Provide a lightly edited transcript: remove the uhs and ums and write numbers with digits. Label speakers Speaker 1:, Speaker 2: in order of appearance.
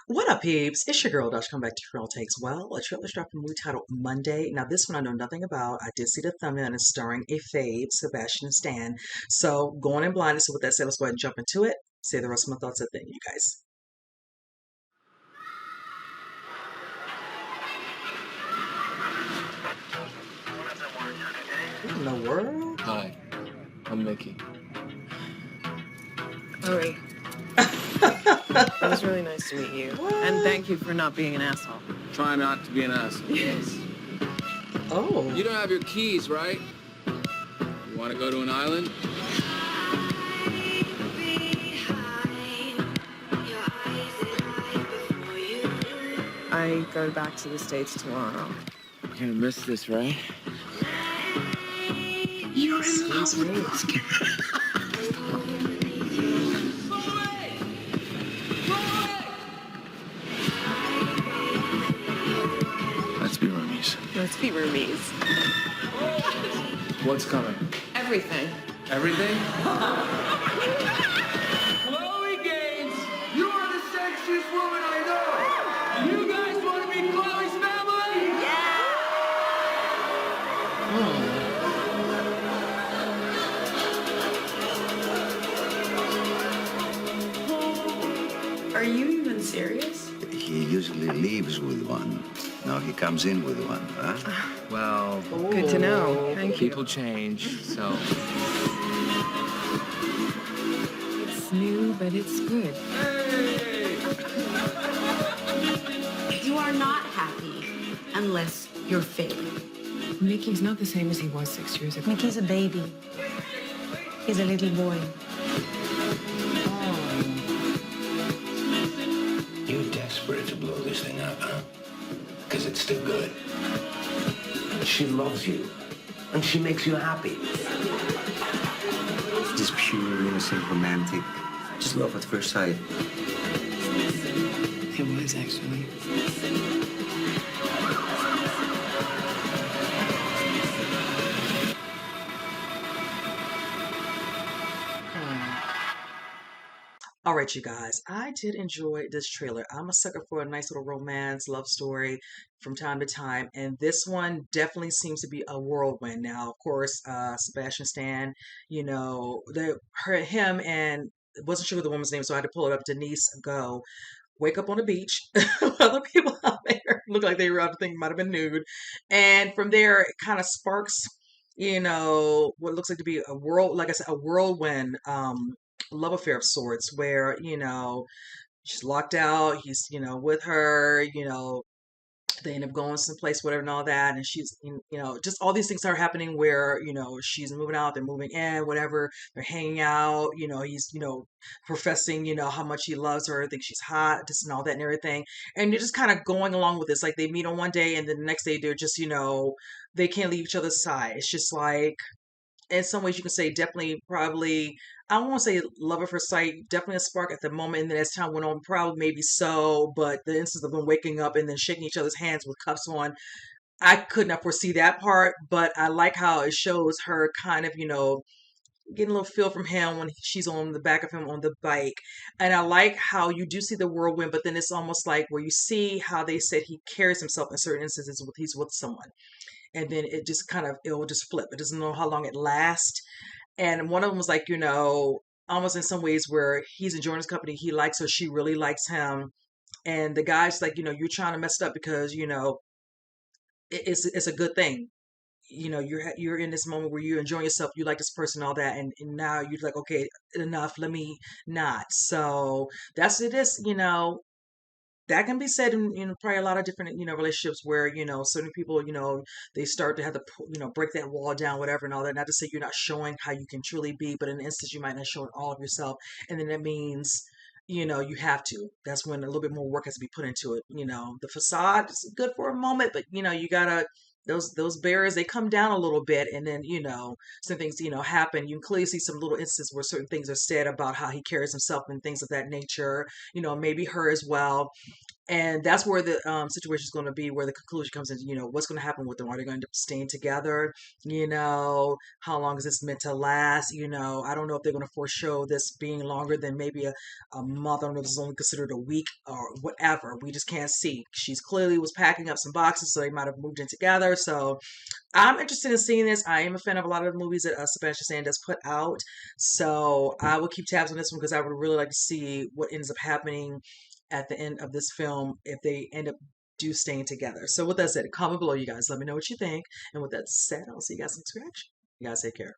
Speaker 1: What up, peeps? It's your girl, Dash. Come back to Trail Takes. Well, a trailer's dropped a movie titled Monday. Now, this one I know nothing about. I did see the thumbnail and it's starring a fade, Sebastian Stan. So, going in blinded. So, with that said, let's go ahead and jump into it. Say the rest of my thoughts at the end, you guys. What in the world?
Speaker 2: Hi, I'm Mickey.
Speaker 3: Lori, it was really nice to meet you.
Speaker 1: What?
Speaker 3: And thank you for not being an asshole.
Speaker 2: Try not to be an asshole.
Speaker 3: Yes.
Speaker 1: Oh.
Speaker 2: You don't have your keys, right? You want to go to an island?
Speaker 3: I go back to the States tomorrow.
Speaker 2: We're gonna miss this, right?
Speaker 1: Excuse me.
Speaker 2: Let's be roomies.
Speaker 3: Let's be roomies.
Speaker 2: What's coming?
Speaker 3: Everything.
Speaker 2: Everything? Chloe Gaines, you are the sexiest woman I know. You guys want to be Chloe's family?
Speaker 3: Are you even serious?
Speaker 4: He usually leaves with one. Now he comes in with one, huh?
Speaker 2: Well,
Speaker 3: Good to know. Thank you.
Speaker 2: people change, so.
Speaker 3: It's new, but it's good.
Speaker 5: You are not happy unless you're fake.
Speaker 3: Mickey's not the same as he was 6 years ago.
Speaker 5: Mickey's a baby. He's a little boy.
Speaker 6: You're desperate to blow this thing up, huh? Because it's still good. She loves you, and she makes you happy.
Speaker 4: Just pure, innocent, romantic. Just love at first sight.
Speaker 3: It was actually.
Speaker 1: All right, you guys, I did enjoy this trailer. I'm a sucker for a nice little romance, love story from time to time, and this one definitely seems to be a whirlwind. Now, of course, Sebastian Stan, him and wasn't sure the woman's name, so I had to pull it up. Denise Go wake up on the beach. Other people out there look like they were out to think might have been nude, and from there, it kind of sparks. What looks like to be like I said, a whirlwind love affair of sorts where, she's locked out, he's, with her, they end up going someplace, whatever, and all that. And she's, just all these things are happening where, she's moving out, they're moving in, whatever, they're hanging out, he's, professing, how much he loves her, thinks she's hot, just and all that and everything. And you're just kind of going along with this. Like they meet on one day and then the next day they're just, they can't leave each other's side. It's just like, in some ways you can say definitely probably I won't say love at first sight, definitely a spark at the moment, and then as time went on probably maybe so, but the instance of them waking up and then shaking each other's hands with cuffs on, I could not foresee that part. But I like how it shows her kind of getting a little feel from him when she's on the back of him on the bike. And I like how you do see the whirlwind, but then it's almost like where you see how they said he carries himself in certain instances with he's with someone, and then it just kind of it will just flip. It doesn't know how long it lasts. And one of them was like, almost in some ways where he's enjoying his company, he likes her, she really likes him. And the guy's like, you're trying to mess it up because, it's a good thing. You're in this moment where you're enjoying yourself, you like this person, all that, and now you're like, okay, enough, let me not. So that's it is, that can be said in probably a lot of different relationships where certain people they start to have to break that wall down, whatever, and all that. Not to say you're not showing how you can truly be, but in an instance you might not show all of yourself, and then that means you have to. That's when a little bit more work has to be put into it. The facade is good for a moment, but you gotta those barriers, they come down a little bit, and then some things happen. You can clearly see some little instances where certain things are said about how he carries himself and things of that nature. Maybe her as well. And that's where the situation is going to be, where the conclusion comes in. What's going to happen with them? Are they going to end up staying together? How long is this meant to last? I don't know if they're going to foreshow this being longer than maybe a month. I don't know if this is only considered a week or whatever. We just can't see. She's clearly was packing up some boxes, so they might have moved in together. So I'm interested in seeing this. I am a fan of a lot of the movies that Sebastian Stan does put out. So I will keep tabs on this one because I would really like to see what ends up happening at the end of this film if they end up do staying together. So with that said, comment below, you guys. Let me know what you think. And with that said, I'll see you guys next reaction. You guys take care.